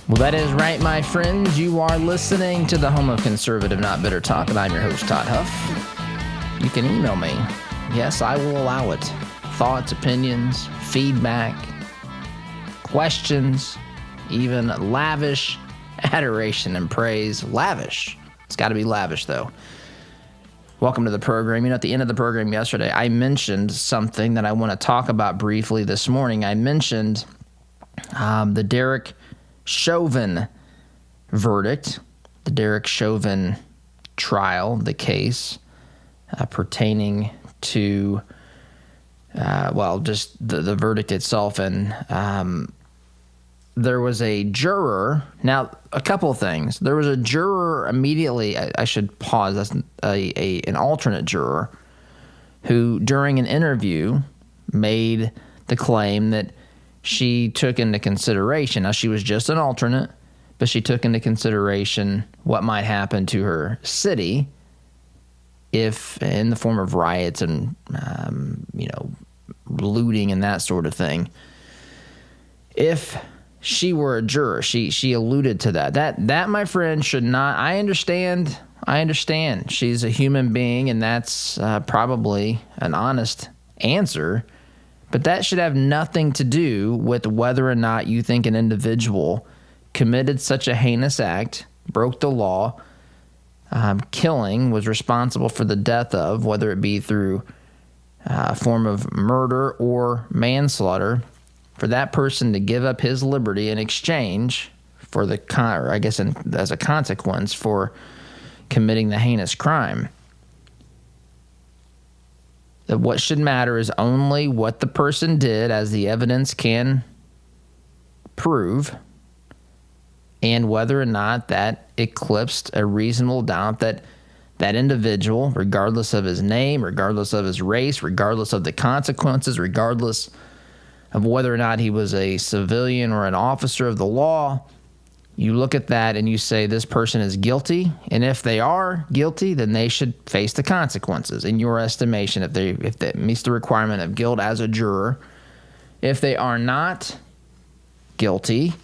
Well, that is right, my friends. You are listening to the home of conservative, not bitter talk, and I'm your host, Todd Huff. You can email me. Yes, I will allow it. Thoughts, opinions, feedback, questions, even lavish adoration and praise. Lavish. It's got to be lavish, though. Welcome to the program. You know, at the end of the program yesterday, I mentioned something that I want to talk about briefly this morning. I mentioned the Derek Chauvin verdict, the Derek Chauvin trial, the case pertaining to, just the verdict itself. And there was a juror. Now, a couple of things. There was a juror immediately. I should pause. That's an alternate juror who, during an interview, made the claim that she took into consideration. Now, she was just an alternate, but she took into consideration what might happen to her city if, in the form of riots and, looting and that sort of thing. If she were a juror, she alluded to that. That, my friend, should not. I understand. She's a human being, and that's probably an honest answer. But that should have nothing to do with whether or not you think an individual committed such a heinous act, broke the law, killing, was responsible for the death of, whether it be through a form of murder or manslaughter, for that person to give up his liberty in exchange for as a consequence for committing the heinous crime. That what should matter is only what the person did, as the evidence can prove, and whether or not that eclipsed a reasonable doubt that that individual, regardless of his name, regardless of his race, regardless of the consequences, regardless of whether or not he was a civilian or an officer of the law, you look at that and you say this person is guilty, and if they are guilty, then they should face the consequences in your estimation if that meets the requirement of guilt as a juror. If they are not guilty,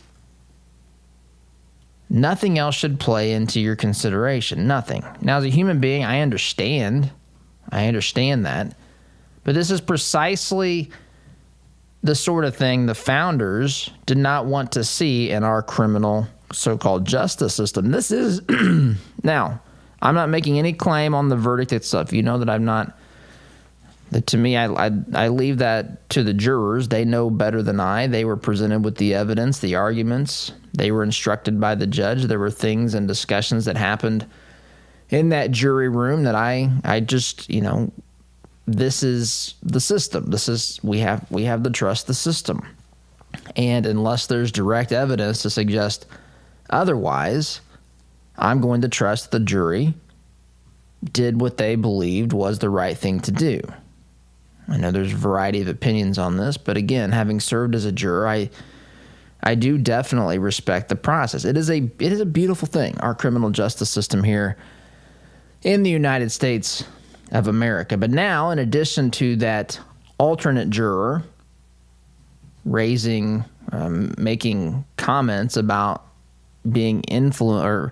nothing else should play into your consideration. Nothing. Now, as a human being, I understand that, but this is precisely the sort of thing the founders did not want to see in our criminal so-called justice system. This is, now, I'm not making any claim on the verdict itself. You know that I'm not, that to me, I leave that to the jurors. They know better than I. They were presented with the evidence, the arguments. They were instructed by the judge. There were things and discussions that happened in that jury room that I just, this is the system. We have to trust the system. And unless there's direct evidence to suggest otherwise, I'm going to trust the jury did what they believed was the right thing to do. I know there's a variety of opinions on this, but again, having served as a juror, I do definitely respect the process. It is a beautiful thing, our criminal justice system here in the United States of America. But now, in addition to that alternate juror making comments about being influenced, or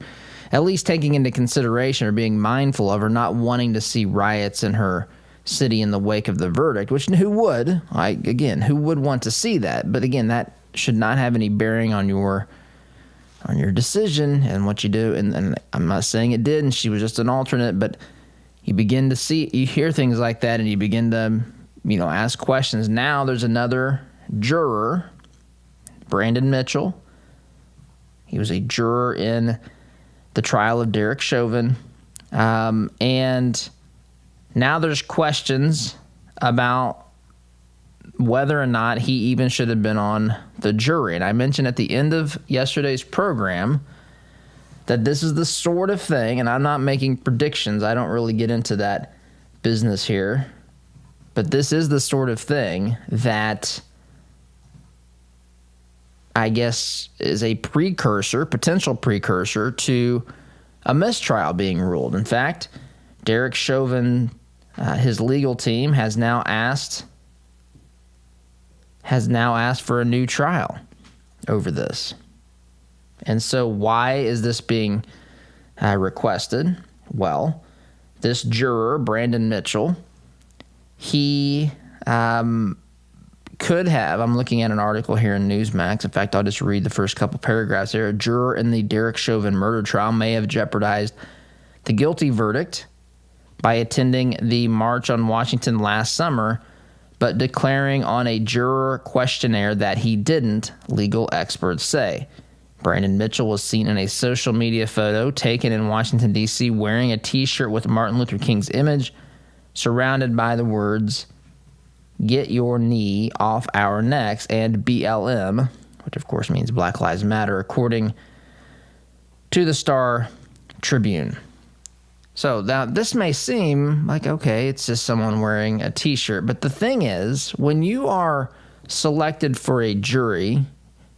at least taking into consideration or being mindful of, or not wanting to see riots in her city in the wake of the verdict, which who would want to see that? But again, that should not have any bearing on your decision and what you do. And I'm not saying it did, and she was just an alternate, but you hear things like that, and you begin to, ask questions. Now there's another juror, Brandon Mitchell. He was a juror in the trial of Derek Chauvin. And now there's questions about whether or not he even should have been on the jury. And I mentioned at the end of yesterday's program that this is the sort of thing, and I'm not making predictions. I don't really get into that business here. But this is the sort of thing that I guess is a potential precursor to a mistrial being ruled. In fact, Derek Chauvin, his legal team has now asked for a new trial over this. And so why is this being requested? Well, this juror, Brandon Mitchell, he could have, I'm looking at an article here in Newsmax. In fact, I'll just read the first couple paragraphs there. A juror in the Derek Chauvin murder trial may have jeopardized the guilty verdict by attending the March on Washington last summer, but declaring on a juror questionnaire that he didn't, legal experts say. Brandon Mitchell was seen in a social media photo taken in Washington, D.C., wearing a T-shirt with Martin Luther King's image, surrounded by the words, "Get your knee off our necks," and BLM, which of course means Black Lives Matter, according to the Star Tribune. So now this may seem like, okay, it's just someone wearing a T-shirt. But the thing is, when you are selected for a jury,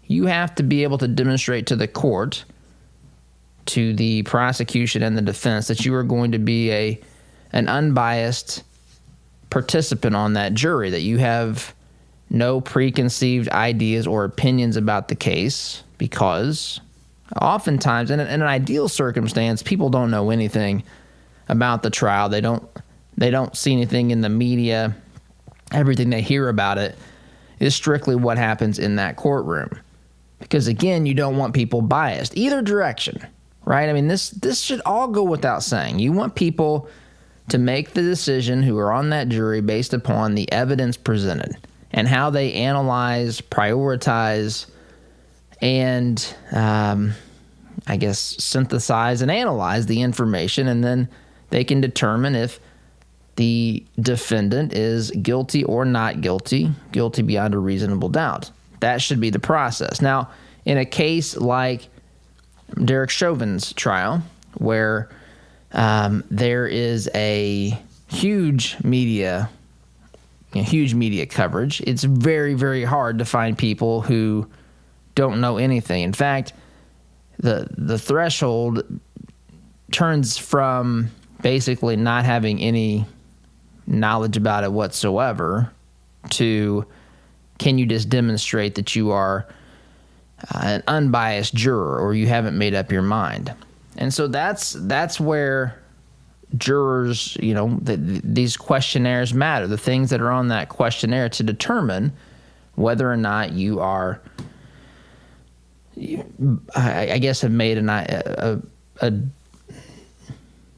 you have to be able to demonstrate to the court, to the prosecution and the defense, that you are going to be an unbiased participant on that jury, that you have no preconceived ideas or opinions about the case, because oftentimes, in an ideal circumstance, people don't know anything about the trial. They don't see anything in the media. Everything they hear about it is strictly what happens in that courtroom. Because again, you don't want people biased either direction, right? I mean, this should all go without saying. You want people to make the decision who are on that jury based upon the evidence presented and how they analyze, prioritize, and synthesize and analyze the information, and then they can determine if the defendant is guilty or not guilty, guilty beyond a reasonable doubt. That should be the process. Now, in a case like Derek Chauvin's trial, where there is a huge media coverage, it's very, very hard to find people who don't know anything. In fact, the threshold turns from basically not having any knowledge about it whatsoever to, can you just demonstrate that you are an unbiased juror or you haven't made up your mind? And so that's where jurors, these questionnaires matter, the things that are on that questionnaire to determine whether or not you are, I guess, have made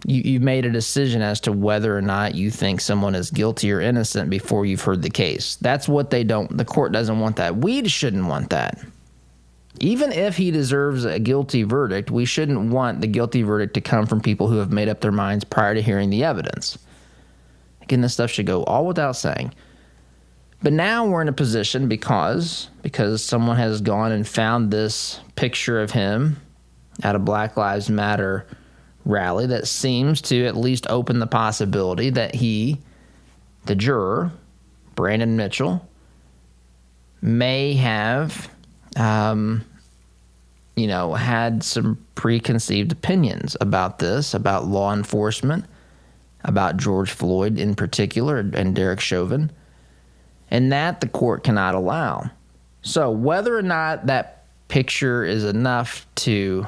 you've made a decision as to whether or not you think someone is guilty or innocent before you've heard the case. That's what the court doesn't want that. We shouldn't want that. Even if he deserves a guilty verdict, we shouldn't want the guilty verdict to come from people who have made up their minds prior to hearing the evidence. Again, this stuff should go all without saying. But now we're in a position because someone has gone and found this picture of him at a Black Lives Matter rally that seems to at least open the possibility that he, the juror, Brandon Mitchell, may have had some preconceived opinions about this, about law enforcement, about George Floyd in particular, and Derek Chauvin, and that the court cannot allow. So whether or not that picture is enough to,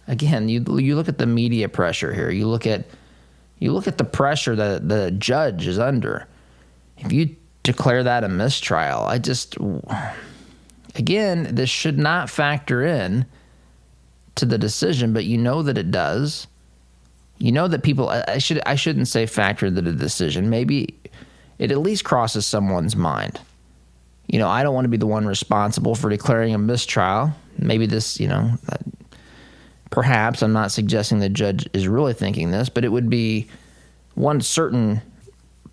again, you look at the media pressure here. You look at the pressure that the judge is under. If you declare that a mistrial, again, this should not factor in to the decision, but you know that it does. You know that people, I shouldn't say factor into the decision. Maybe it at least crosses someone's mind. I don't want to be the one responsible for declaring a mistrial. Maybe this, perhaps, I'm not suggesting the judge is really thinking this, but it would be one certain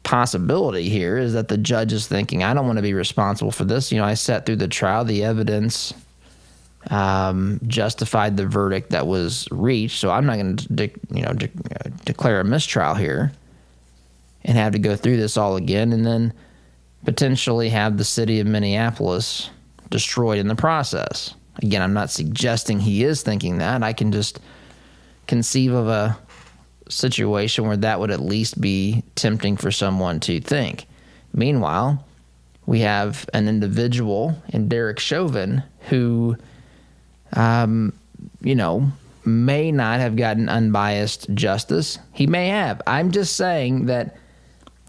possibility here is that the judge is thinking, I don't want to be responsible for this. I sat through the trial. The evidence justified the verdict that was reached, so I'm not going to declare a mistrial here and have to go through this all again and then potentially have the city of Minneapolis destroyed in the process. Again, I'm not suggesting he is thinking that. I can just conceive of a situation where that would at least be tempting for someone to think. Meanwhile, we have an individual in Derek Chauvin who may not have gotten unbiased justice. He may have. I'm just saying that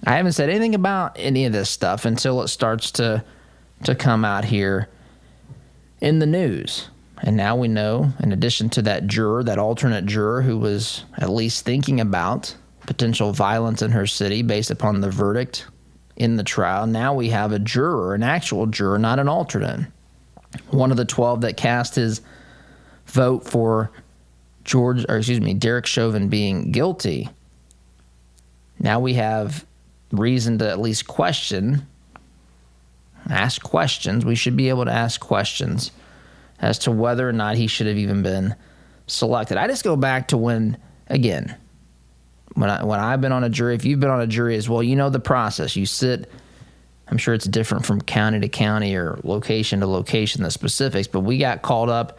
I haven't said anything about any of this stuff until it starts to come out here in the news. And now we know, in addition to that juror, that alternate juror who was at least thinking about potential violence in her city based upon the verdict in the trial, now we have a juror, an actual juror, not an alternate. One of the 12 that cast his vote for Derek Chauvin being guilty. Now we have reason to at least ask questions. We should be able to ask questions as to whether or not he should have even been selected. I just go back to when I've been on a jury, if you've been on a jury as well, you know the process. You sit, I'm sure it's different from county to county or location to location, the specifics, but we got called up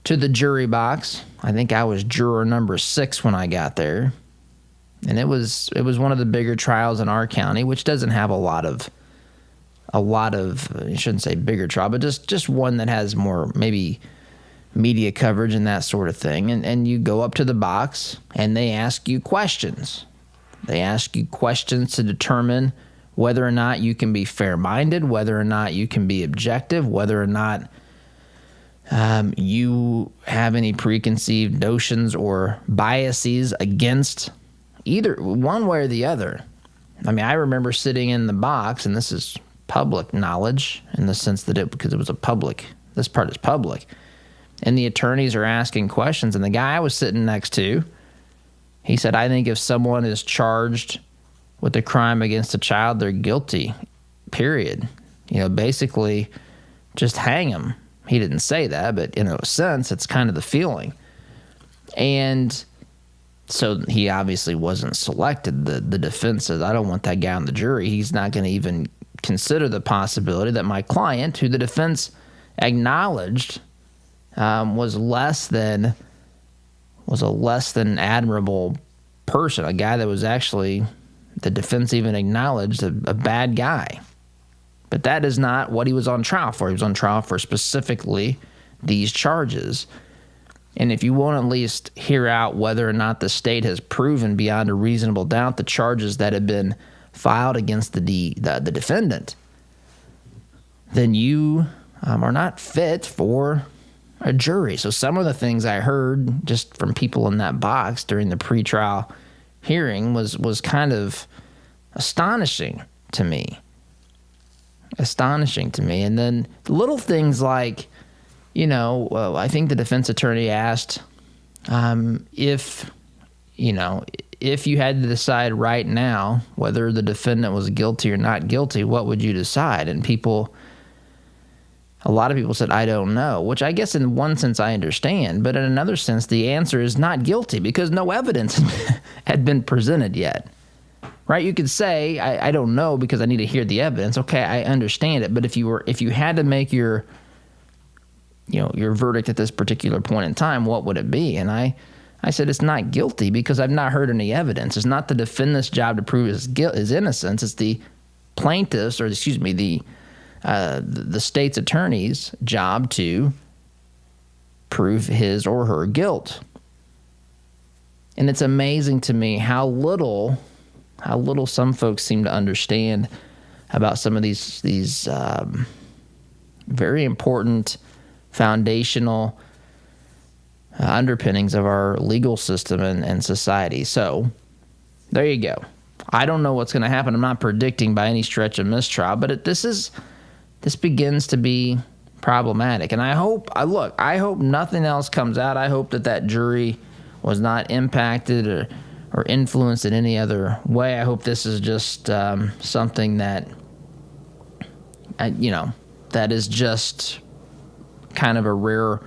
to the jury box. I think I was juror number 6 when I got there. And it was one of the bigger trials in our county, which doesn't have a lot of I shouldn't say bigger trial, but just one that has more maybe media coverage and that sort of thing. And you go up to the box and they ask you questions. They ask you questions to determine whether or not you can be fair-minded, whether or not you can be objective, whether or not you have any preconceived notions or biases against either one way or the other. I mean, I remember sitting in the box, and this is public knowledge in the sense that because it was this part is public, and the attorneys are asking questions, and the guy I was sitting next to, he said, I think if someone is charged with a crime against a child, they're guilty, period. Basically just hang them. He didn't say that, but in a sense, it's kind of the feeling. And so he obviously wasn't selected. The defense says, I don't want that guy on the jury. He's not going to even consider the possibility that my client, who the defense acknowledged was a less than admirable person, a guy that was actually, the defense even acknowledged, a bad guy. But that is not what he was on trial for. He was on trial for specifically these charges. And if you won't at least hear out whether or not the state has proven beyond a reasonable doubt the charges that have been filed against the defendant, then you are not fit for a jury. So some of the things I heard just from people in that box during the pretrial hearing was kind of astonishing to me. And then little things like, I think the defense attorney asked if you had to decide right now whether the defendant was guilty or not guilty, what would you decide? And a lot of people said, I don't know, which I guess in one sense I understand, but in another sense, the answer is not guilty because no evidence had been presented yet. Right? You could say, I don't know because I need to hear the evidence. Okay, I understand it. But if you had to make your verdict at this particular point in time, what would it be? And I said it's not guilty because I've not heard any evidence. It's not the defendant's job to prove his innocence. It's the plaintiff's, or the state's attorney's job to prove his or her guilt. And it's amazing to me how little some folks seem to understand about some of these very important foundational underpinnings of our legal system and society. So there you go. I don't know what's going to happen. I'm not predicting by any stretch of mistrial, but this begins to be problematic. And I hope nothing else comes out. I hope that that was not impacted or influenced in any other way. I hope this is just something that, that is just kind of a rare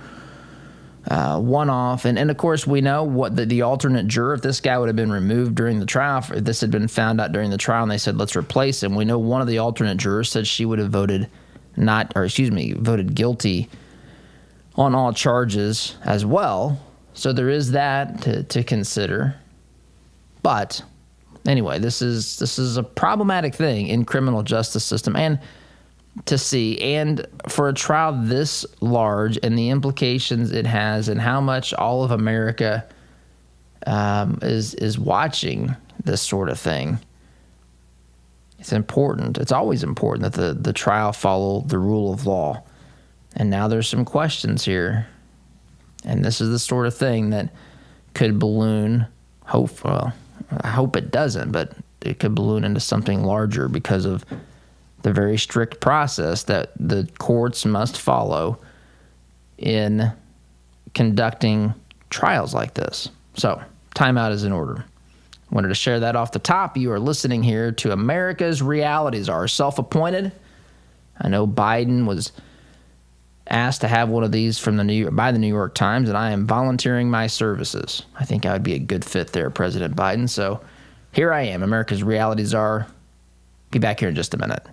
one-off. And of course, we know what the alternate juror, if this guy would have been removed during the trial, if this had been found out during the trial and they said, let's replace him, we know one of the alternate jurors said she would have voted guilty on all charges as well. So there is that to consider. But anyway, this is a problematic thing in criminal justice system. And to see, and for a trial this large and the implications it has and how much all of America is watching this sort of thing, it's important. It's always important that the trial follow the rule of law. And now there's some questions here. And this is the sort of thing that could balloon, I hope it doesn't, but it could balloon into something larger because of the very strict process that the courts must follow in conducting trials like this. So, timeout is in order. Wanted to share that off the top. You are listening here to America's Reality Czar, self-appointed. I know Biden was asked to have one of these by the New York Times, and I am volunteering my services. I think I would be a good fit there, President Biden. So here I am, America's Reality Czar. Be back here in just a minute.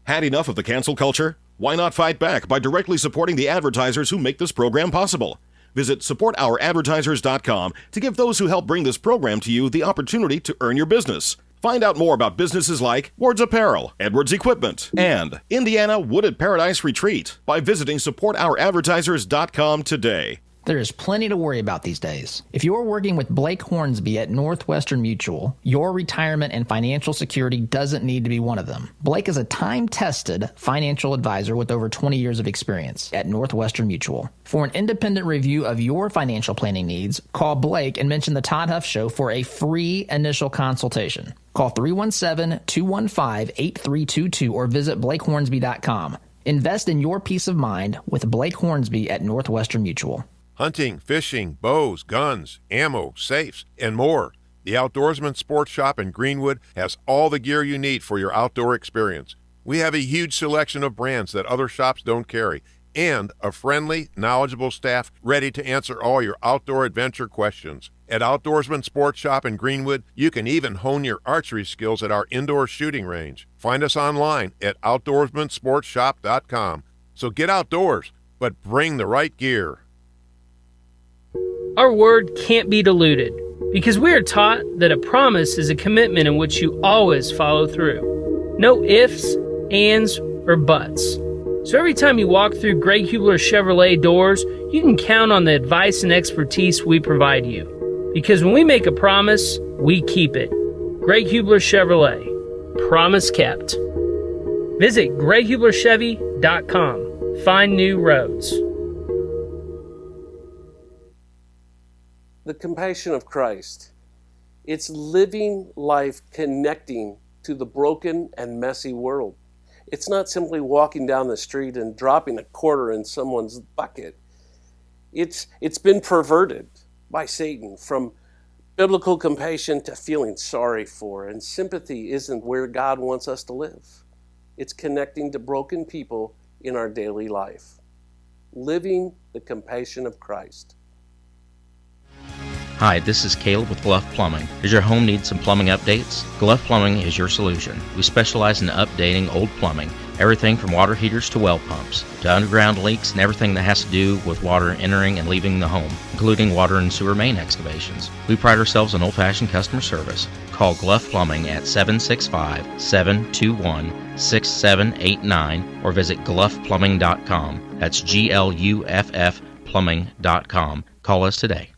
Had enough of the cancel culture? Why not fight back by directly supporting the advertisers who make this program possible? Visit supportouradvertisers.com to give those who help bring this program to you the opportunity to earn your business. Find out more about businesses like Ward's Apparel, Edwards Equipment, and Indiana Wooded Paradise Retreat by visiting supportouradvertisers.com today. There is plenty to worry about these days. If you're working with Blake Hornsby at Northwestern Mutual, your retirement and financial security doesn't need to be one of them. Blake is a time-tested financial advisor with over 20 years of experience at Northwestern Mutual. For an independent review of your financial planning needs, call Blake and mention the Todd Huff Show for a free initial consultation. Call 317-215-8322 or visit blakehornsby.com. Invest in your peace of mind with Blake Hornsby at Northwestern Mutual. Hunting, fishing, bows, guns, ammo, safes, and more. The Outdoorsman Sports Shop in Greenwood has all the gear you need for your outdoor experience. We have a huge selection of brands that other shops don't carry, and a friendly, knowledgeable staff ready to answer all your outdoor adventure questions. At Outdoorsman Sports Shop in Greenwood, you can even hone your archery skills at our indoor shooting range. Find us online at outdoorsmansportshop.com. So get outdoors, but bring the right gear. Our word can't be diluted because we are taught that a promise is a commitment in which you always follow through. No ifs, ands, or buts. So every time you walk through Greg Hubler Chevrolet doors, you can count on the advice and expertise we provide you. Because when we make a promise, we keep it. Greg Hubler Chevrolet. Promise kept. Visit GregHublerChevy.com. Find new roads. The compassion of Christ. It's living life connecting to the broken and messy world. It's not simply walking down the street and dropping a quarter in someone's bucket. It's been perverted by Satan from biblical compassion to feeling sorry for, and sympathy isn't where God wants us to live. It's connecting to broken people in our daily life. Living the compassion of Christ. Hi, this is Caleb with Gluff Plumbing. Does your home need some plumbing updates? Gluff Plumbing is your solution. We specialize in updating old plumbing, everything from water heaters to well pumps, to underground leaks and everything that has to do with water entering and leaving the home, including water and sewer main excavations. We pride ourselves on old-fashioned customer service. Call Gluff Plumbing at 765-721-6789 or visit gluffplumbing.com. That's GLUFF plumbing.com. Call us today.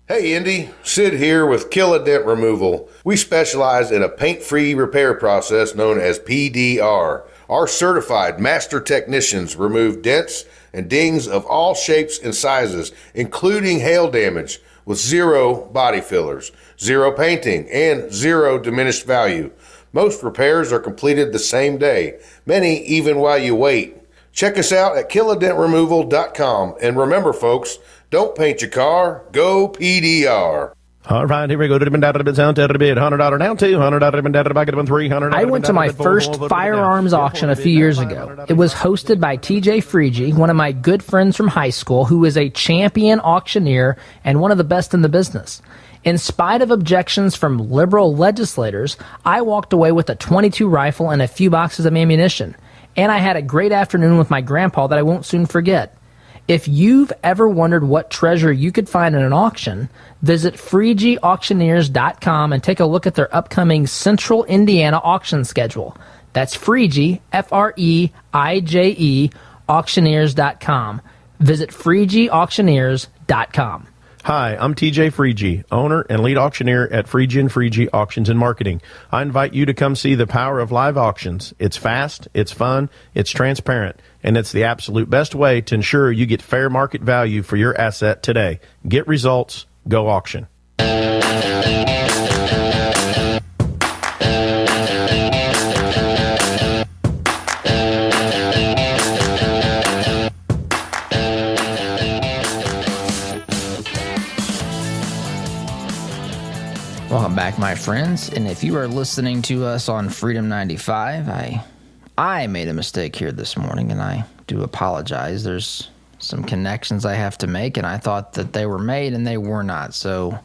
Hey Indy, Sid here with Kill a Dent Removal. We specialize in a paint-free repair process known as PDR. Our certified master technicians remove dents and dings of all shapes and sizes, including hail damage, with zero body fillers, zero painting, and zero diminished value. Most repairs are completed the same day, many even while you wait. Check us out at killadentremoval.com. And remember, folks, don't paint your car, go PDR. All right, here we go. $100 down, $200 back at $300. I went to my first firearms auction a few years ago. It was hosted by TJ Freege, one of my good friends from high school, who is a champion auctioneer and one of the best in the business. In spite of objections from liberal legislators, I walked away with a .22 rifle and a few boxes of ammunition. And I had a great afternoon with my grandpa that I won't soon forget. If you've ever wondered what treasure you could find in an auction, visit FreegeAuctioneers.com and take a look at their upcoming Central Indiana auction schedule. That's Freegie, Freije, auctioneers.com. Visit freegieauctioneers.com. Hi, I'm TJ Freegee, owner and lead auctioneer at Freegee and Freegee Auctions and Marketing. I invite you to come see the power of live auctions. It's fast, it's fun, it's transparent, and it's the absolute best way to ensure you get fair market value for your asset today. Get results, go auction. Welcome back, my friends. And if you are listening to us on Freedom 95, I made a mistake here this morning, and I do apologize. There's some connections I have to make, and I thought that they were made, and they were not. So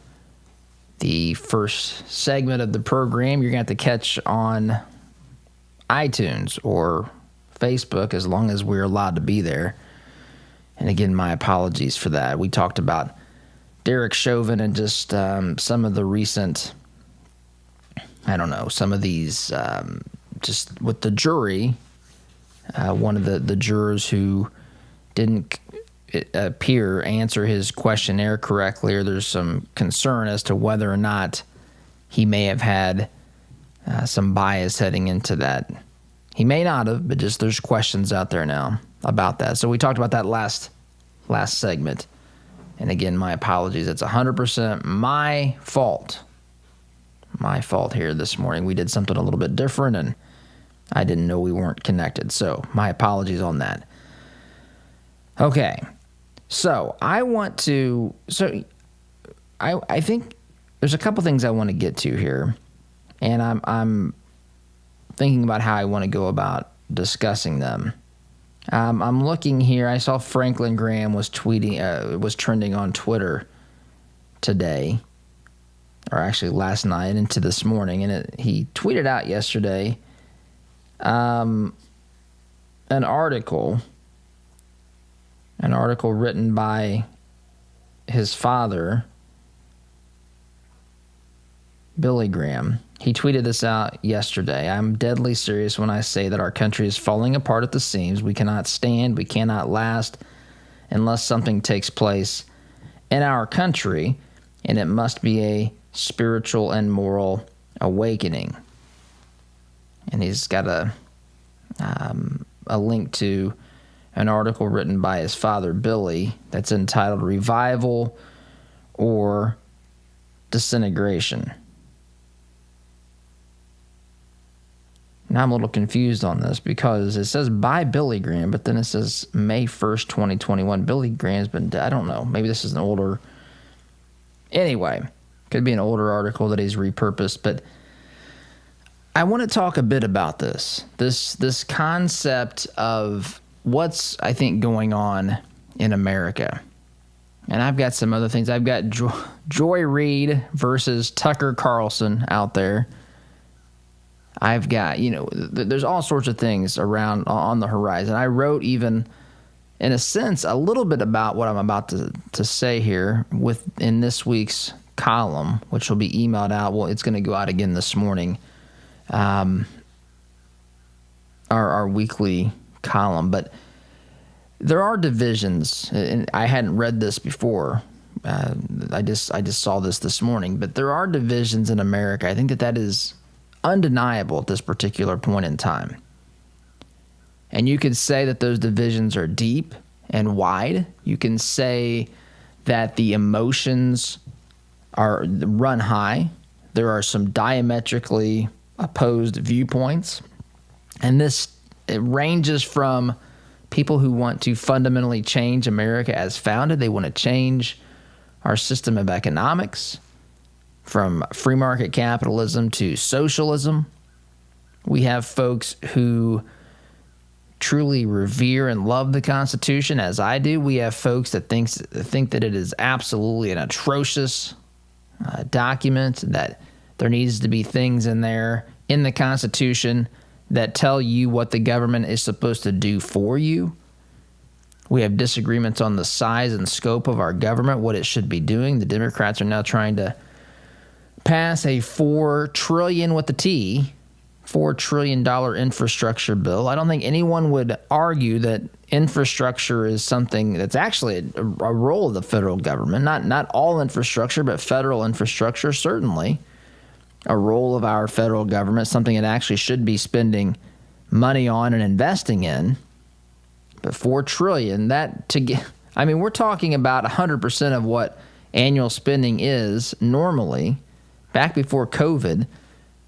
the first segment of the program you're going to have to catch on iTunes or Facebook as long as we're allowed to be there. And again, my apologies for that. We talked about Derek Chauvin and just some of the recent, some of these, just with the jury, one of the jurors who didn't answer his questionnaire correctly, or there's some concern as to whether or not he may have had some bias heading into that. He may not have, but just there's questions out there now about that. So we talked about that last segment. And again, my apologies. It's 100% my fault. My fault here this morning. We did something a little bit different, and I didn't know we weren't connected. So my apologies on that. Okay. So I think there's a couple things I want to get to here. And I'm thinking about how I want to go about discussing them. I'm looking here. I saw Franklin Graham was trending on Twitter today, or actually last night into this morning, and he tweeted out yesterday an article written by his father, Billy Graham. He tweeted this out yesterday. I'm deadly serious when I say that our country is falling apart at the seams. We cannot stand, we cannot last unless something takes place in our country, and it must be a spiritual and moral awakening. And he's got a link to an article written by his father, Billy, that's entitled Revival or Disintegration. Now I'm a little confused on this because it says by Billy Graham, but then it says May 1st, 2021. Billy Graham's been dead. I don't know. Maybe this is an older... Anyway, could be an older article that he's repurposed, but I want to talk a bit about this concept of what's, I think, going on in America. And I've got some other things. I've got Joy Reid versus Tucker Carlson out there. I've got, there's all sorts of things around on the horizon. I wrote even, in a sense, a little bit about what I'm about to say here in this week's column, which will be emailed out. Well, it's going to go out again this morning, our weekly column. But there are divisions, and I hadn't read this before. I just saw this morning. But there are divisions in America. I think that is undeniable at this particular point in time. And you could say that those divisions are deep and wide. You can say that the emotions run high. There are some diametrically opposed viewpoints. And it ranges from people who want to fundamentally change America as founded. They want to change our system of economics, from free market capitalism to socialism. We have folks who truly revere and love the Constitution, as I do. We have folks that think that it is absolutely an atrocious document, that there needs to be things in there in the Constitution that tell you what the government is supposed to do for you. We have disagreements on the size and scope of our government, what it should be doing. The Democrats are now trying to pass a $4 trillion with a T, $4 trillion infrastructure bill. I don't think anyone would argue that infrastructure is something that's actually a role of the federal government. Not all infrastructure, but federal infrastructure, certainly a role of our federal government, something it actually should be spending money on and investing in. But $4 trillion, we're talking about 100% of what annual spending is normally back before COVID.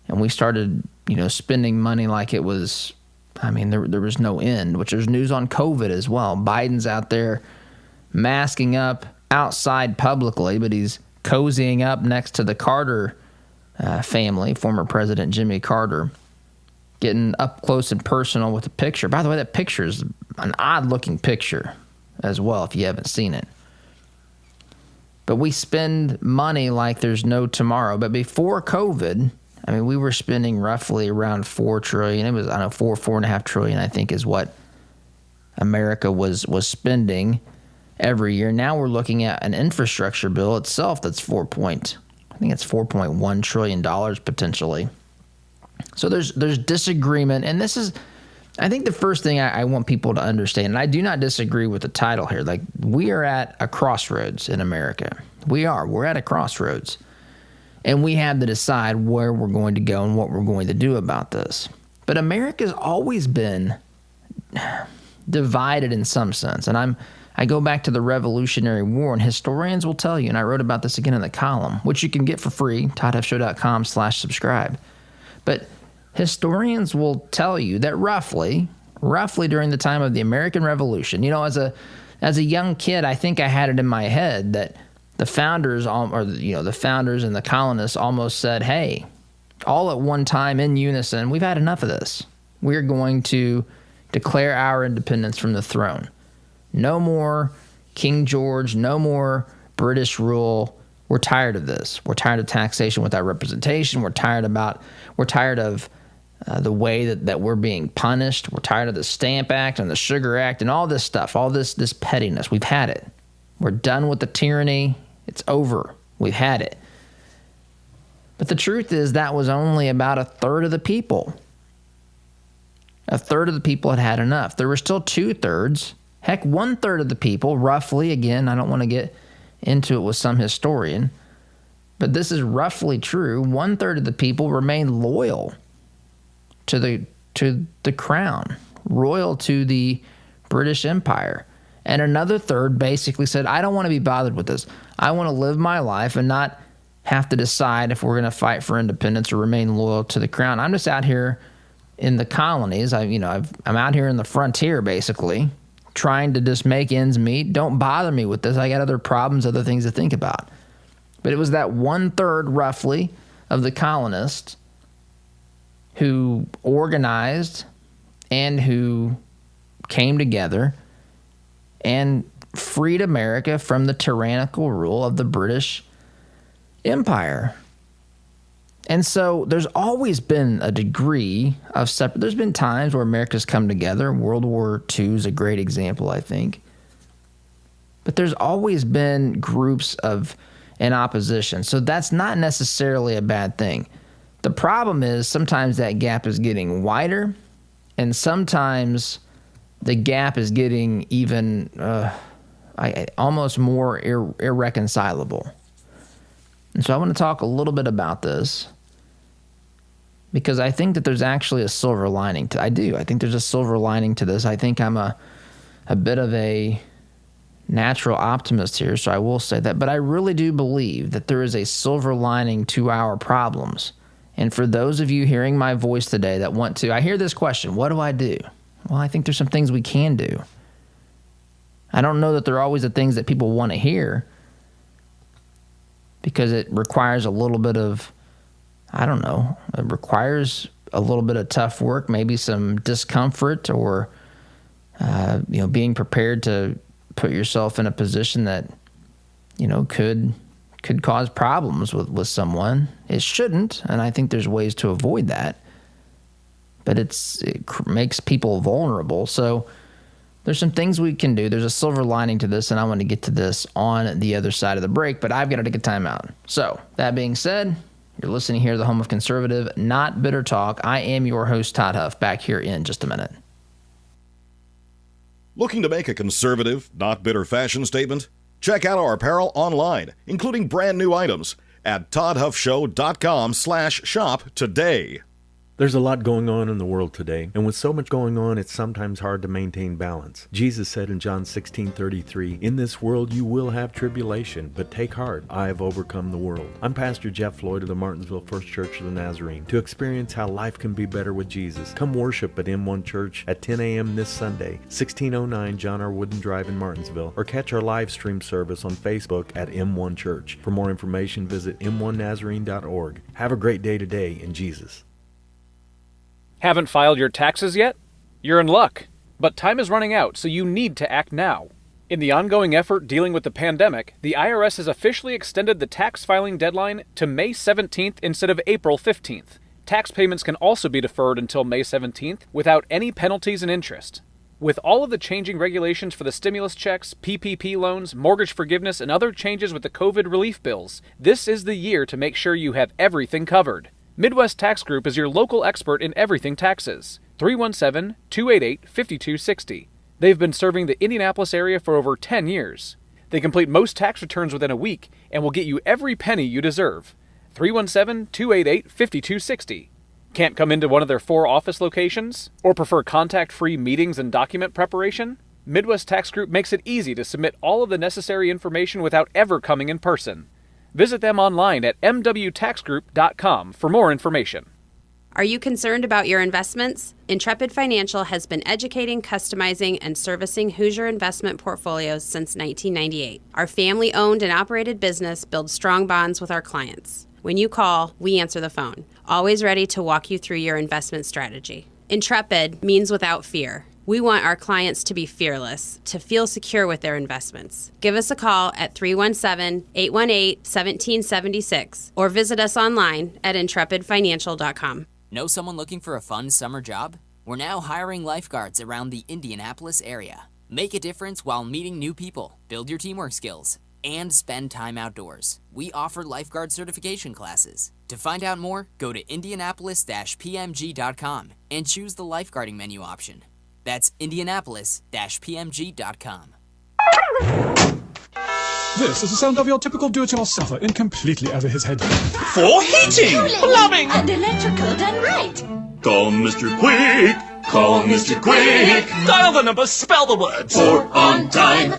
And we started, spending money like it was, there was no end, which there's news on COVID as well. Biden's out there masking up outside publicly, but he's cozying up next to the Carter family, former President Jimmy Carter, getting up close and personal with a picture. By the way, that picture is an odd-looking picture as well, if you haven't seen it. But we spend money like there's no tomorrow. But before COVID, we were spending roughly around $4 trillion. It was, $4.5 trillion, I think, is what America was spending every year. Now we're looking at an infrastructure bill itself that's $4.1 trillion potentially. So there's disagreement, and this is, I think, the first thing I want people to understand, and I do not disagree with the title here. Like, we are at a crossroads in America. We're at a crossroads, and we have to decide where we're going to go and what we're going to do about this. But America's always been divided in some sense, and I go back to the Revolutionary War, and historians will tell you, and I wrote about this again in the column, which you can get for free, toddhuffshow.com/subscribe. But historians will tell you that roughly during the time of the American Revolution, as a young kid, I think I had it in my head that the founders, the founders and the colonists almost said, hey, all at one time in unison, we've had enough of this. We're going to declare our independence from the throne. No more King George, no more British rule. We're tired of this. We're tired of taxation without representation. We're tired of the way that we're being punished. We're tired of the Stamp Act and the Sugar Act and all this stuff, all this pettiness. We've had it. We're done with the tyranny. It's over. We've had it. But the truth is that was only about a third of the people. A third of the people had enough. There were still 2/3, heck, 1/3 of the people, roughly, again, I don't want to get into it with some historian, but this is roughly true. 1/3 of the people remained loyal to the crown, loyal to the British Empire. And another third basically said, I don't want to be bothered with this. I want to live my life and not have to decide if we're going to fight for independence or remain loyal to the crown. I'm just out here in the colonies. I'm out here in the frontier, basically, trying to just make ends meet. Don't bother me with this. I got other problems, other things to think about. But it was that 1/3, roughly, of the colonists who organized and who came together and freed America from the tyrannical rule of the British Empire. And so there's always been a degree of separate. There's been times where America's come together. World War II is a great example, I think. But there's always been groups in opposition. So that's not necessarily a bad thing. The problem is sometimes that gap is getting wider, and sometimes the gap is getting even almost more irreconcilable. And so I want to talk a little bit about this because I think that there's actually a silver lining I think there's a silver lining to this. I think I'm a bit of a natural optimist here, so I will say that. But I really do believe that there is a silver lining to our problems. And for those of you hearing my voice today that want to, I hear this question, what do I do? Well, I think there's some things we can do. I don't know that they're always the things that people want to hear because it requires a little bit of, it requires a little bit of tough work, maybe some discomfort or, being prepared to put yourself in a position that, could cause problems with someone. It shouldn't, and I think there's ways to avoid that. But it makes people vulnerable. So there's some things we can do. There's a silver lining to this, and I want to get to this on the other side of the break, but I've got to take a time out. So that being said, You're listening here to the home of conservative, not bitter talk. I am your host, Todd Huff, back here in just a minute. Looking to make a conservative, not bitter fashion statement? Check out our apparel online, including brand new items at toddhuffshow.com/shop today. There's a lot going on in the world today, and with so much going on, it's sometimes hard to maintain balance. Jesus said in John 16:33, "In this world you will have tribulation, but take heart, I have overcome the world." I'm Pastor Jeff Floyd of the Martinsville First Church of the Nazarene. To experience how life can be better with Jesus, come worship at M1 Church at 10 a.m. this Sunday, 1609 John R. Wooden Drive in Martinsville, or catch our live stream service on Facebook at M1 Church. For more information, visit m1nazarene.org. Have a great day today in Jesus. Haven't filed your taxes yet? You're in luck. But time is running out, so you need to act now. In the ongoing effort dealing with the pandemic, the IRS has officially extended the tax filing deadline to May 17th instead of April 15th. Tax payments can also be deferred until May 17th without any penalties and interest. With all of the changing regulations for the stimulus checks, PPP loans, mortgage forgiveness, and other changes with the COVID relief bills, this is the year to make sure you have everything covered. Midwest Tax Group is your local expert in everything taxes. 317-288-5260. They've been serving the Indianapolis area for over 10 years. They complete most tax returns within a week and will get you every penny you deserve. 317-288-5260. Can't come into one of their 4 office locations? Or prefer contact-free meetings and document preparation? Midwest Tax Group makes it easy to submit all of the necessary information without ever coming in person. Visit them online at mwtaxgroup.com for more information. Are you concerned about your investments? Intrepid Financial has been educating, customizing, and servicing Hoosier investment portfolios since 1998. Our family-owned and operated business builds strong bonds with our clients. When you call, we answer the phone, always ready to walk you through your investment strategy. Intrepid means without fear. We want our clients to be fearless, to feel secure with their investments. Give us a call at 317-818-1776 or visit us online at intrepidfinancial.com. Know someone looking for a fun summer job? We're now hiring lifeguards around the Indianapolis area. Make a difference while meeting new people, build your teamwork skills, and spend time outdoors. We offer lifeguard certification classes. To find out more, go to indianapolis-pmg.com and choose the lifeguarding menu option. That's indianapolis-pmg.com. This is the sound of your typical do-it-yourselfer in completely over his head. For heating, plumbing, and electrical done right. Call Mr. Quick. Call Mr. Quick. Dial the number, spell the word. For on time.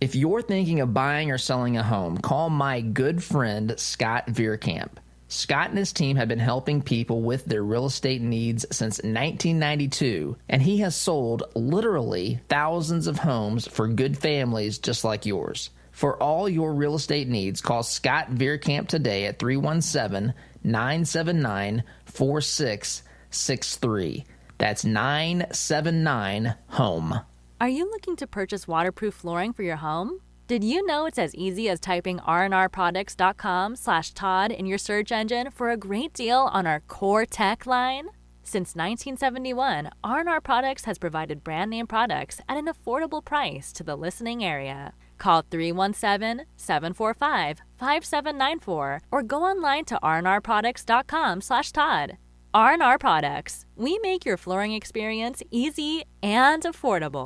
If you're thinking of buying or selling a home, call my good friend Scott Veerkamp. Scott and his team have been helping people with their real estate needs since 1992, and he has sold literally thousands of homes for good families just like yours. For all your real estate needs, call Scott Veerkamp today at 317-979-4663. That's 979-HOME. Are you looking to purchase waterproof flooring for your home? Did you know it's as easy as typing rnrproducts.com/Todd in your search engine for a great deal on our core tech line? Since 1971, R&R Products has provided brand name products at an affordable price to the listening area. Call 317-745-5794 or go online to rnrproducts.com/Todd. R&R Products. We make your flooring experience easy and affordable.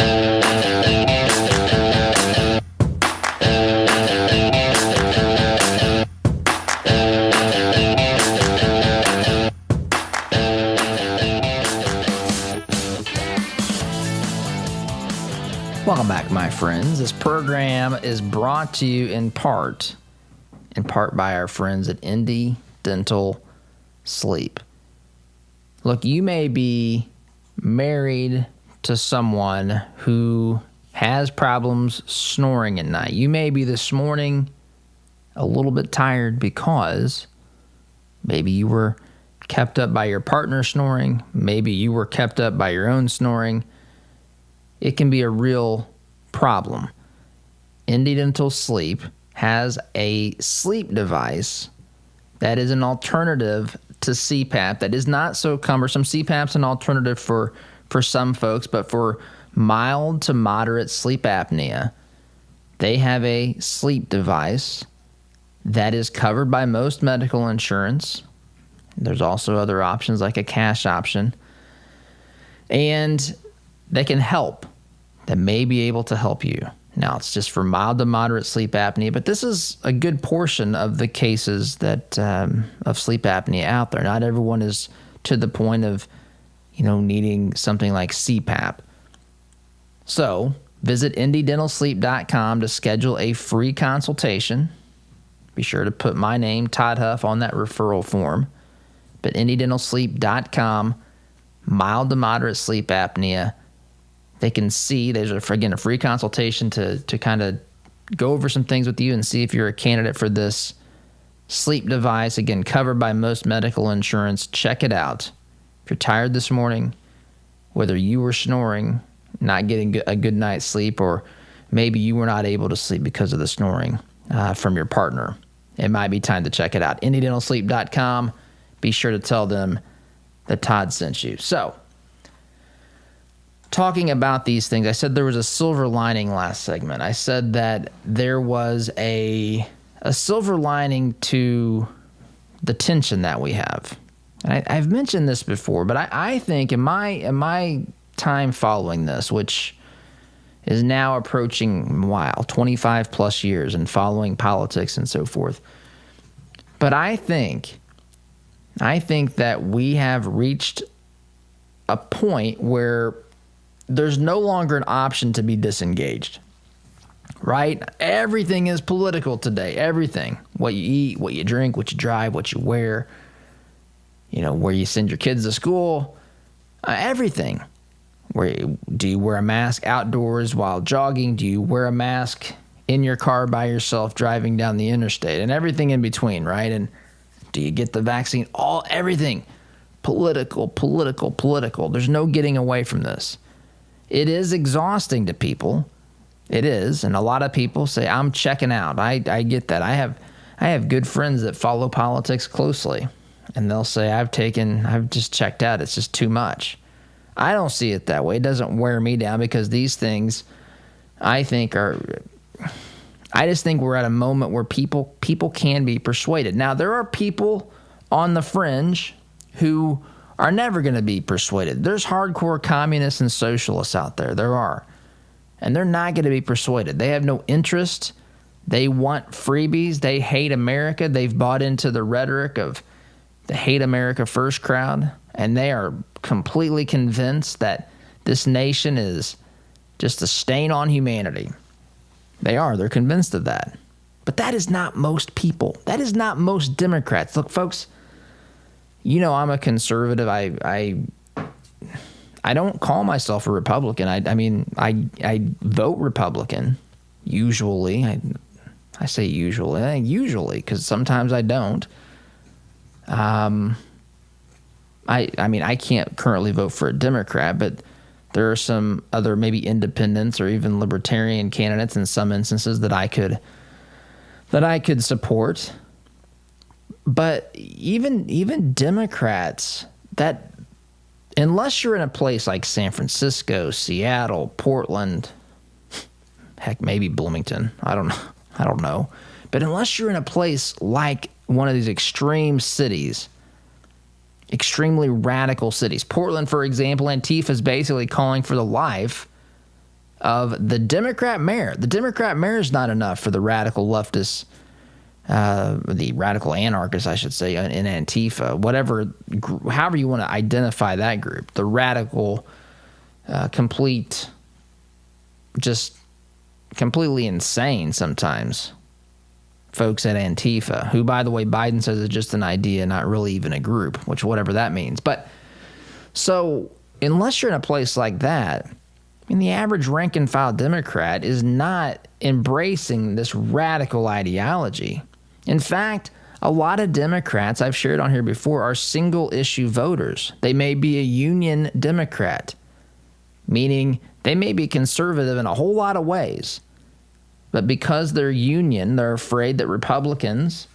Welcome back, my friends. This program is brought to you in part by our friends at Indy Dental Sleep. Look, you may be married to someone who has problems snoring at night. You may be this morning a little bit tired because maybe you were kept up by your partner snoring. Maybe you were kept up by your own snoring. It can be a real problem. Indy Dental Sleep has a sleep device that is an alternative to CPAP that is not so cumbersome. CPAP's an alternative for some folks, but for mild to moderate sleep apnea, they have a sleep device that is covered by most medical insurance. There's also other options like a cash option. And they can help. That may be able to help you. Now, it's just for mild to moderate sleep apnea, but this is a good portion of the cases that of sleep apnea out there. Not everyone is to the point of, needing something like CPAP. So, visit IndyDentalSleep.com to schedule a free consultation. Be sure to put my name, Todd Huff, on that referral form. But IndyDentalSleep.com, mild to moderate sleep apnea. They can see, there's, a free consultation to kind of go over some things with you and see if you're a candidate for this sleep device. Again, covered by most medical insurance. Check it out. If you're tired this morning, whether you were snoring, not getting a good night's sleep, or maybe you were not able to sleep because of the snoring from your partner, it might be time to check it out. IndyDentalSleep.com. Be sure to tell them that Todd sent you. So, talking about these things, I said there was a silver lining last segment. I said that there was a silver lining to the tension that we have. And I've mentioned this before, but I think in my time following this, which is now approaching 25 plus years and following politics and so forth, but I think that we have reached a point where there's no longer an option to be disengaged, right? Everything is political today. Everything. What you eat, what you drink, what you drive, what you wear, where you send your kids to school, everything. Do you wear a mask outdoors while jogging? Do you wear a mask in your car by yourself driving down the interstate? And everything in between, right? And do you get the vaccine? Everything. Political. There's no getting away from this. It is exhausting to people. It is. And a lot of people say, I'm checking out. I get that. I have good friends that follow politics closely. And they'll say, I've just checked out. It's just too much. I don't see it that way. It doesn't wear me down because these things, I just think we're at a moment where people can be persuaded. Now, there are people on the fringe who are never going to be persuaded. There's hardcore communists and socialists out there. There are. And they're not going to be persuaded. They have no interest. They want freebies. They hate America. They've bought into the rhetoric of the hate America first crowd. And they are completely convinced that this nation is just a stain on humanity. They are. They're convinced of that. But that is not most people. That is not most Democrats. Look, folks, I'm a conservative. I don't call myself a Republican. I vote Republican usually. I say usually. I think usually because sometimes I don't. I can't currently vote for a Democrat, but there are some other maybe independents or even libertarian candidates in some instances that I could support. But even Democrats, that unless you're in a place like San Francisco, Seattle, Portland, heck, maybe Bloomington, I don't know. But unless you're in a place like one of these extreme cities, extremely radical cities, Portland, for example, Antifa is basically calling for the life of the Democrat mayor. The Democrat mayor is not enough for the radical leftists, the radical anarchists, I should say, in Antifa, however you want to identify that group, the radical, just completely insane sometimes folks at Antifa, who, by the way, Biden says is just an idea, not really even a group, which whatever that means. But so unless you're in a place like that, the average rank and file Democrat is not embracing this radical ideology. In fact, a lot of Democrats, I've shared on here before, are single issue voters. They may be a union Democrat, meaning they may be conservative in a whole lot of ways. But because they're union, they're afraid that Republicans,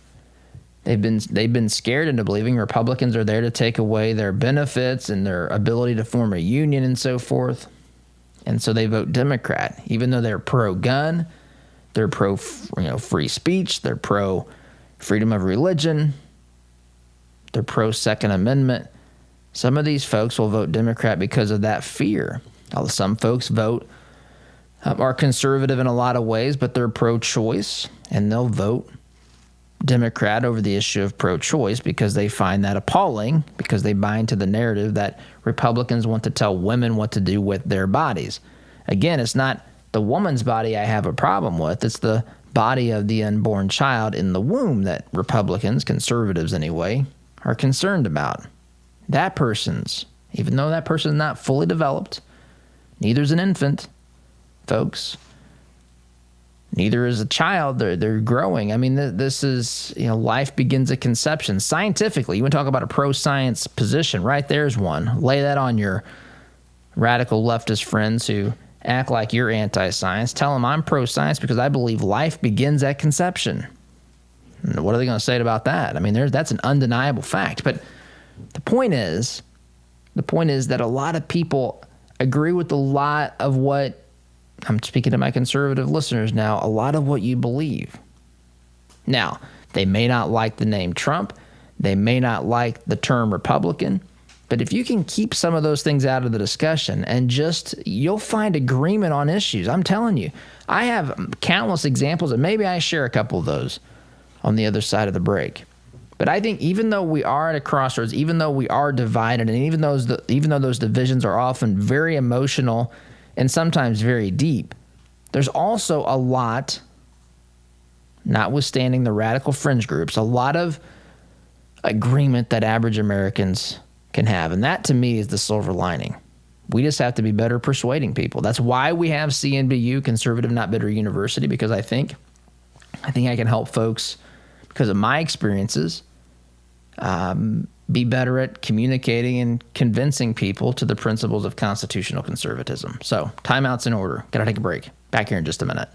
they've been scared into believing Republicans are there to take away their benefits and their ability to form a union and so forth. And so they vote Democrat, even though they're pro-gun, they're pro free speech, they're pro freedom of religion. They're pro-Second Amendment. Some of these folks will vote Democrat because of that fear. Some folks are conservative in a lot of ways, but they're pro-choice, and they'll vote Democrat over the issue of pro-choice because they find that appalling, because they buy into the narrative that Republicans want to tell women what to do with their bodies. Again, it's not the woman's body I have a problem with. It's the body of the unborn child in the womb that Republicans, conservatives anyway, are concerned about. That person's, even though that person's not fully developed, neither's an infant, folks. Neither is a child. They're growing. I mean, this is, life begins at conception. Scientifically, you want to talk about a pro-science position. Right there's one. Lay that on your radical leftist friends who act like you're anti-science. Tell them I'm pro-science because I believe life begins at conception. And what are they going to say about that? I mean, that's an undeniable fact. But the point is that a lot of people agree with a lot of what, I'm speaking to my conservative listeners now, a lot of what you believe. Now, they may not like the name Trump. They may not like the term Republican. But if you can keep some of those things out of the discussion and you'll find agreement on issues. I'm telling you, I have countless examples, and maybe I share a couple of those on the other side of the break. But I think even though we are at a crossroads, even though we are divided, and even though those divisions are often very emotional and sometimes very deep, there's also a lot, notwithstanding the radical fringe groups, a lot of agreement that average Americans can have. And that, to me, is the silver lining. We just have to be better persuading people. That's why we have CNBU, Conservative Not Bitter University, because I think I can help folks, because of my experiences, be better at communicating and convincing people to the principles of constitutional conservatism. So, timeout's in order. Gotta take a break. Back here in just a minute.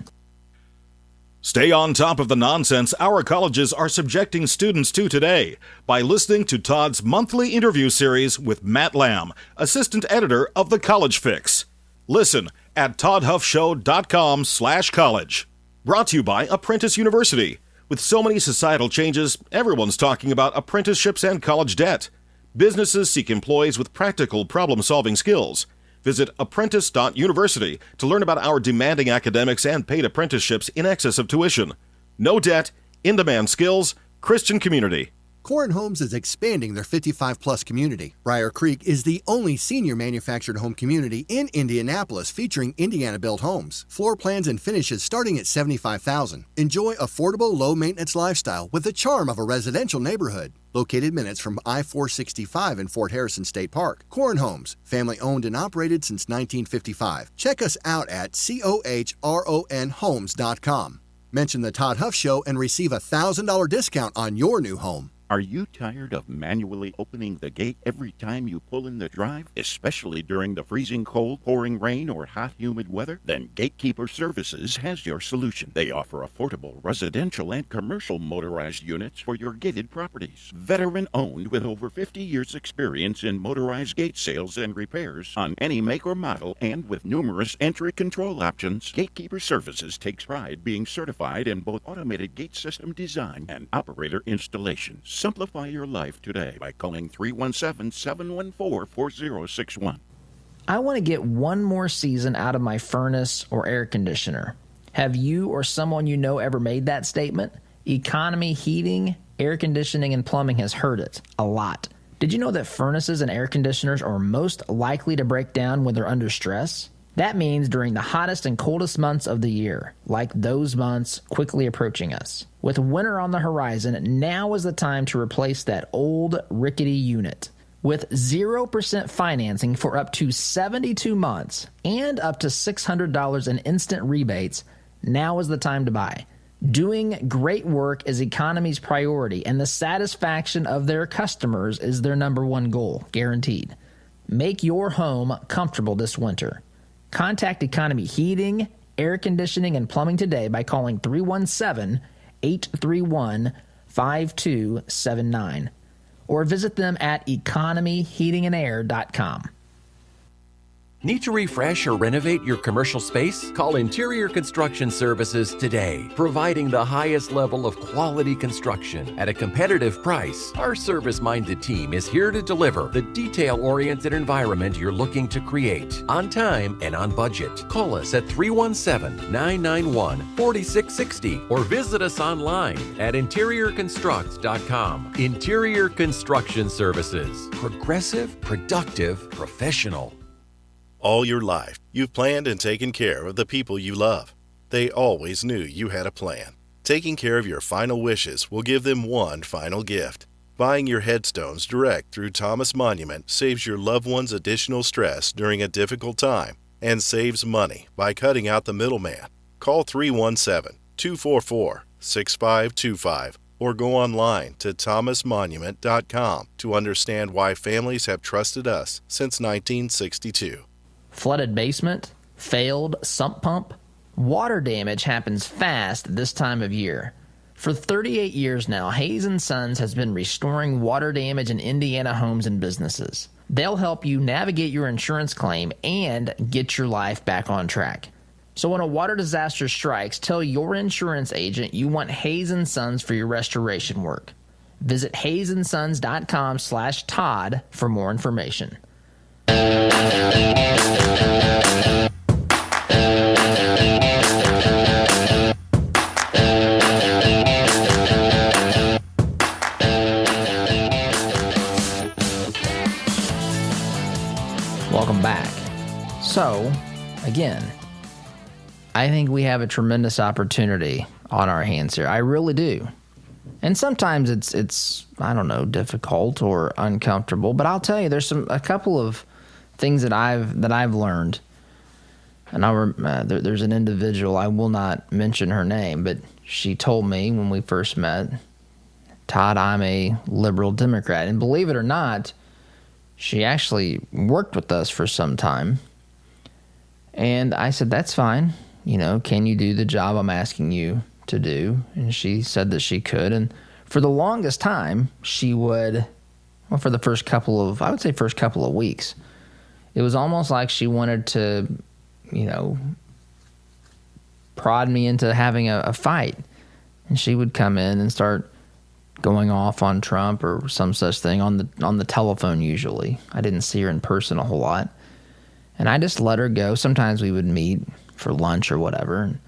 Stay on top of the nonsense our colleges are subjecting students to today by listening to Todd's monthly interview series with Matt Lamb, assistant editor of The College Fix. Listen at toddhuffshow.com/college. Brought to you by Apprentice University. With so many societal changes, everyone's talking about apprenticeships and college debt. Businesses seek employees with practical problem-solving skills. Visit apprentice.university to learn about our demanding academics and paid apprenticeships in excess of tuition. No debt, in-demand skills, Christian community. Corin Homes is expanding their 55-plus community. Briar Creek is the only senior manufactured home community in Indianapolis featuring Indiana-built homes. Floor plans and finishes starting at $75,000. Enjoy affordable, low-maintenance lifestyle with the charm of a residential neighborhood. Located minutes from I-465 in Fort Harrison State Park. Corin Homes, family-owned and operated since 1955. Check us out at COHRONhomes.com. Mention the Todd Huff Show and receive a $1,000 discount on your new home. Are you tired of manually opening the gate every time you pull in the drive, especially during the freezing cold, pouring rain, or hot, humid weather? Then Gatekeeper Services has your solution. They offer affordable residential and commercial motorized units for your gated properties. Veteran-owned with over 50 years' experience in motorized gate sales and repairs on any make or model, and with numerous entry control options, Gatekeeper Services takes pride being certified in both automated gate system design and operator installation. Simplify your life today by calling 317-714-4061. I want to get one more season out of my furnace or air conditioner. Have you or someone you know ever made that statement? Economy heating, air conditioning, and plumbing has heard it a lot. Did you know that furnaces and air conditioners are most likely to break down when they're under stress? That means during the hottest and coldest months of the year, like those months quickly approaching us. With winter on the horizon, now is the time to replace that old rickety unit. With 0% financing for up to 72 months and up to $600 in instant rebates, now is the time to buy. Doing great work is Economy's priority, and the satisfaction of their customers is their number one goal, guaranteed. Make your home comfortable this winter. Contact Economy Heating, Air Conditioning, and Plumbing today by calling 317-831-5279 or visit them at economyheatingandair.com. Need to refresh or renovate your commercial space? Call Interior Construction Services today. Providing the highest level of quality construction at a competitive price, our service-minded team is here to deliver the detail-oriented environment you're looking to create on time and on budget. Call us at 317-991-4660 or visit us online at interiorconstruct.com. Interior Construction Services. Progressive, productive, professional. All your life, you've planned and taken care of the people you love. They always knew you had a plan. Taking care of your final wishes will give them one final gift. Buying your headstones direct through Thomas Monument saves your loved ones additional stress during a difficult time and saves money by cutting out the middleman. Call 317-244-6525 or go online to thomasmonument.com to understand why families have trusted us since 1962. Flooded basement, failed sump pump. Water damage happens fast this time of year. For 38 years now, Hayes & Sons has been restoring water damage in Indiana homes and businesses. They'll help you navigate your insurance claim and get your life back on track. So when a water disaster strikes, tell your insurance agent you want Hayes & Sons for your restoration work. Visit hayesondsons.com/Todd for more information. Welcome back. So, again, I think we have a tremendous opportunity on our hands here. I really do. And sometimes it's I don't know, difficult or uncomfortable, but I'll tell you, there's a couple of things that I've learned. And there's an individual, I will not mention her name, but she told me when we first met, Todd, I'm a liberal Democrat. And believe it or not, she actually worked with us for some time. And I said, that's fine. You know, can you do the job I'm asking you to do? And she said that she could. And for the longest time, she would, well, for the first couple of weeks, it was almost like she wanted to, you know, prod me into having a fight. And she would come in and start going off on Trump or some such thing on the telephone usually. I didn't see her in person a whole lot. And I just let her go. Sometimes we would meet for lunch or whatever. And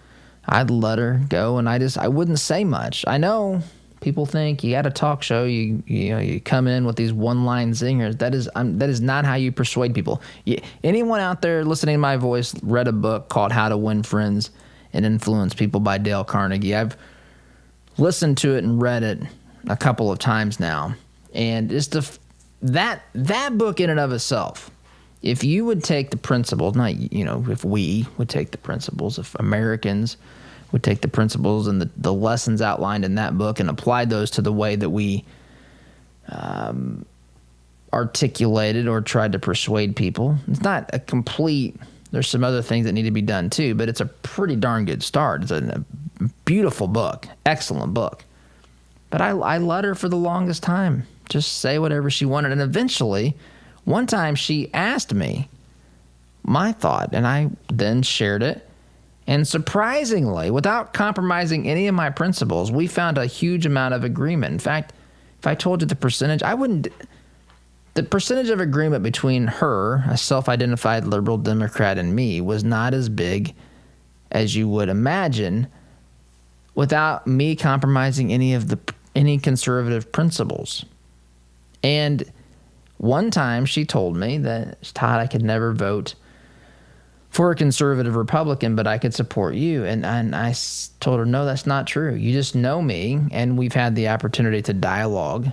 I'd let her go, and I wouldn't say much. I know people think you got a talk show, you come in with these one-line zingers. That is not how you persuade people. Anyone out there listening to my voice read a book called How to Win Friends and Influence People by Dale Carnegie. I've listened to it and read it a couple of times now, and it's that book in and of itself. If you would take the principles, if we would take the principles, if Americans would take the principles and the lessons outlined in that book and apply those to the way that we articulated or tried to persuade people, it's not a complete, there's some other things that need to be done too, but it's a pretty darn good start. It's a beautiful book, excellent book. But I let her for the longest time just say whatever she wanted. And eventually, one time she asked me my thought, and I then shared it. And surprisingly, without compromising any of my principles, we found a huge amount of agreement. In fact, if I told you the percentage, the percentage of agreement between her, a self-identified liberal Democrat, and me was not as big as you would imagine without me compromising any conservative principles. And one time she told me that, Todd, I could never vote for a conservative Republican, but I could support you. And I told her, no, that's not true. You just know me, and we've had the opportunity to dialogue.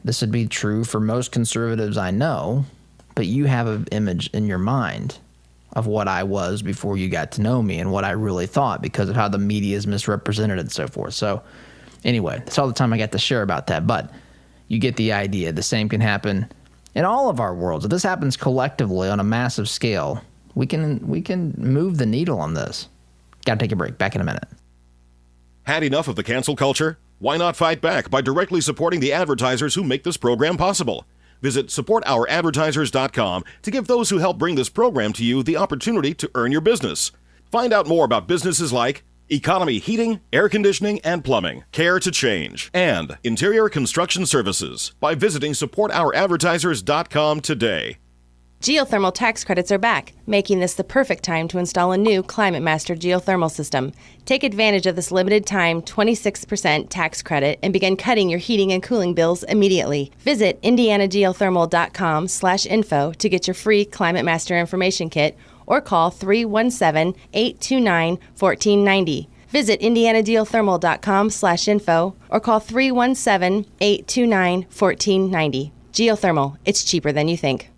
This would be true for most conservatives I know, but you have an image in your mind of what I was before you got to know me and what I really thought because of how the media is misrepresented and so forth. So anyway, that's all the time I got to share about that. But you get the idea. The same can happen in all of our worlds. If this happens collectively on a massive scale, we can move the needle on this. Got to take a break. Back in a minute. Had enough of the cancel culture? Why not fight back by directly supporting the advertisers who make this program possible? Visit supportouradvertisers.com to give those who help bring this program to you the opportunity to earn your business. Find out more about businesses like Economy Heating, Air Conditioning, and Plumbing, Care to Change, and Interior Construction Services by visiting supportouradvertisers.com today. Geothermal tax credits are back, making this the perfect time to install a new Climate Master geothermal system. Take advantage of this limited time 26% tax credit and begin cutting your heating and cooling bills immediately. Visit indianageothermal.com/info to get your free Climate Master information kit or call 317-829-1490. Visit indianageothermal.com/info or call 317-829-1490. Geothermal, it's cheaper than you think.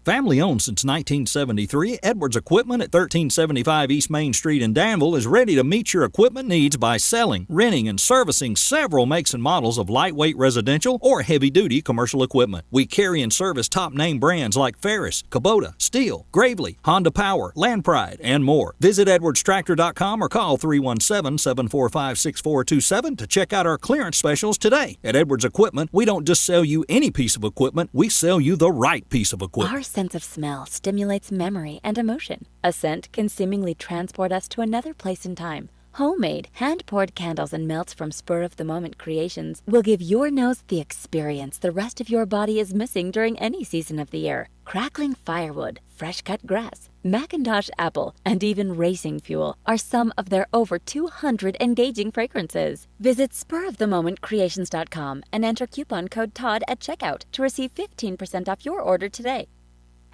Family owned since 1973, Edwards Equipment at 1375 East Main Street in Danville is ready to meet your equipment needs by selling, renting, and servicing several makes and models of lightweight residential or heavy-duty commercial equipment. We carry and service top-name brands like Ferris, Kubota, Steel, Gravely, Honda Power, Land Pride, and more. Visit edwardstractor.com or call 317-745-6427 to check out our clearance specials today. At Edwards Equipment, we don't just sell you any piece of equipment, we sell you the right piece of equipment. Our sense of smell stimulates memory and emotion. A scent can seemingly transport us to another place in time. Homemade, hand-poured candles and melts from spur-of-the-moment creations will give your nose the experience the rest of your body is missing during any season of the year. Crackling firewood, fresh-cut grass, Macintosh apple, and even racing fuel are some of their over 200 engaging fragrances. Visit spurofthemomentcreations.com and enter coupon code TODD at checkout to receive 15% off your order today.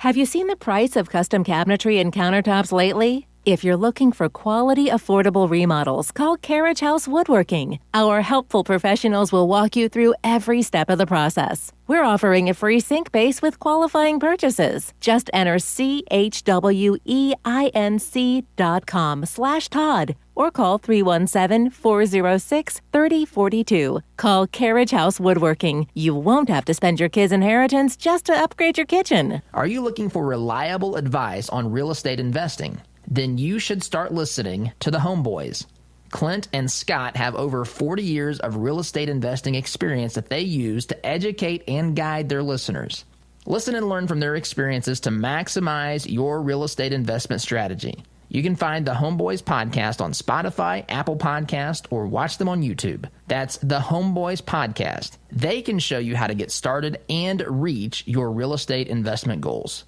Have you seen the price of custom cabinetry and countertops lately? If you're looking for quality, affordable remodels, call Carriage House Woodworking. Our helpful professionals will walk you through every step of the process. We're offering a free sink base with qualifying purchases. Just enter CHWEINC.com/Todd or call 317-406-3042. Call Carriage House Woodworking. You won't have to spend your kids' inheritance just to upgrade your kitchen. Are you looking for reliable advice on real estate investing? Then you should start listening to the Homeboys. Clint and Scott have over 40 years of real estate investing experience that they use to educate and guide their listeners. Listen and learn from their experiences to maximize your real estate investment strategy. You can find the Homeboys podcast on Spotify, Apple Podcast, or watch them on YouTube. That's the Homeboys podcast. They can show you how to get started and reach your real estate investment goals.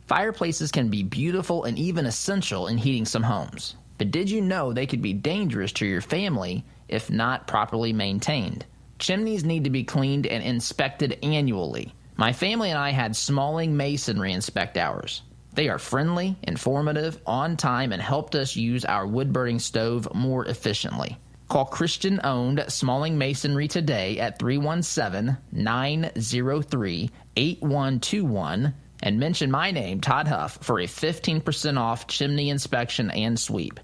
Fireplaces can be beautiful and even essential in heating some homes. But did you know they could be dangerous to your family if not properly maintained? Chimneys need to be cleaned and inspected annually. My family and I had Smalling Masonry inspect ours. They are friendly, informative, on time, and helped us use our wood-burning stove more efficiently. Call Christian-owned Smalling Masonry today at 317-903-8121 and mention my name, Todd Huff, for a 15% off chimney inspection and sweep.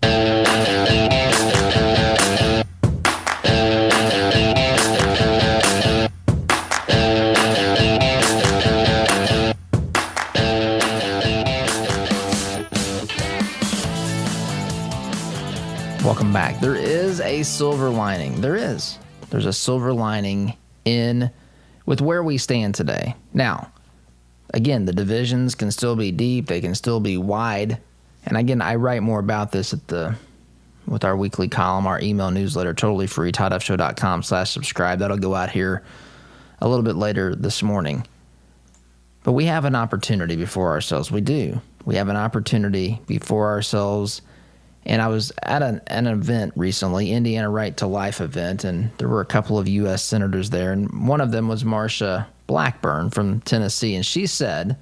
Welcome back. There is a silver lining. There's a silver lining with where we stand today. Now, again, the divisions can still be deep. They can still be wide. And again, I write more about this with our weekly column, our email newsletter, totally free, toddhuffshow.com/subscribe. That'll go out here a little bit later this morning. But we have an opportunity before ourselves. We do. We have an opportunity before ourselves. And I was at an event recently, Indiana Right to Life event, and there were a couple of U.S. senators there, and one of them was Marsha Blackburn from Tennessee, and she said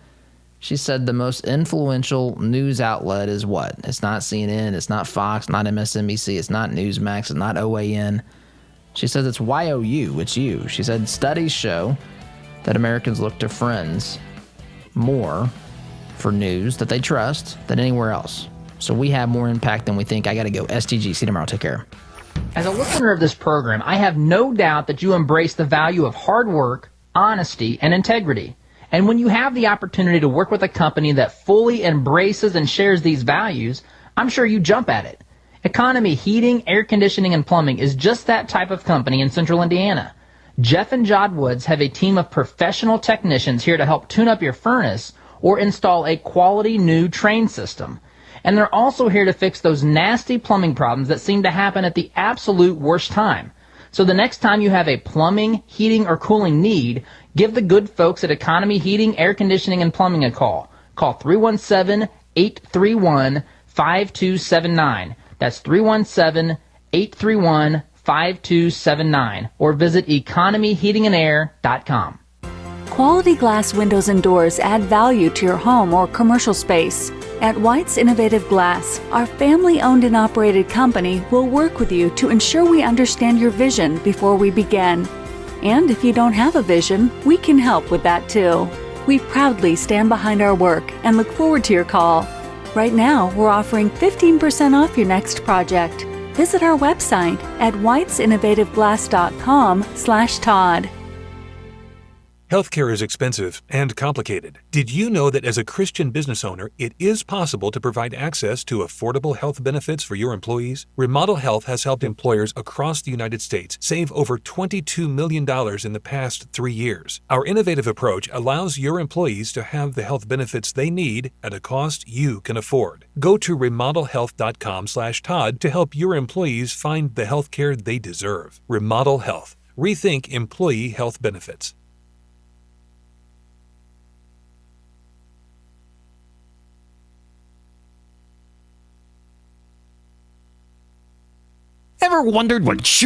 the most influential news outlet is what? It's not CNN, it's not Fox, not MSNBC, it's not Newsmax, it's not OAN. She says it's YOU, it's you. She said studies show that Americans look to friends more for news that they trust than anywhere else. So we have more impact than we think. I got to go. STG. See you tomorrow. Take care. As a listener of this program, I have no doubt that you embrace the value of hard work, honesty, and integrity. And when you have the opportunity to work with a company that fully embraces and shares these values, I'm sure you jump at it. Economy Heating, Air Conditioning, and Plumbing is just that type of company in Central Indiana. Jeff and Jod Woods have a team of professional technicians here to help tune up your furnace or install a quality new train system. And they're also here to fix those nasty plumbing problems that seem to happen at the absolute worst time. So the next time you have a plumbing, heating, or cooling need, give the good folks at Economy Heating, Air Conditioning, and Plumbing a call. Call 317-831-5279. That's 317-831-5279. Or visit economyheatingandair.com. Quality glass windows and doors add value to your home or commercial space. At White's Innovative Glass, our family-owned and operated company will work with you to ensure we understand your vision before we begin. And if you don't have a vision, we can help with that too. We proudly stand behind our work and look forward to your call. Right now, we're offering 15% off your next project. Visit our website at whitesinnovativeglass.com/Todd. Healthcare is expensive and complicated. Did you know that as a Christian business owner, it is possible to provide access to affordable health benefits for your employees? Remodel Health has helped employers across the United States save over $22 million in the past 3 years. Our innovative approach allows your employees to have the health benefits they need at a cost you can afford. Go to remodelhealth.com/Todd to help your employees find the healthcare they deserve. Remodel Health. Rethink employee health benefits. Ever wondered what shooting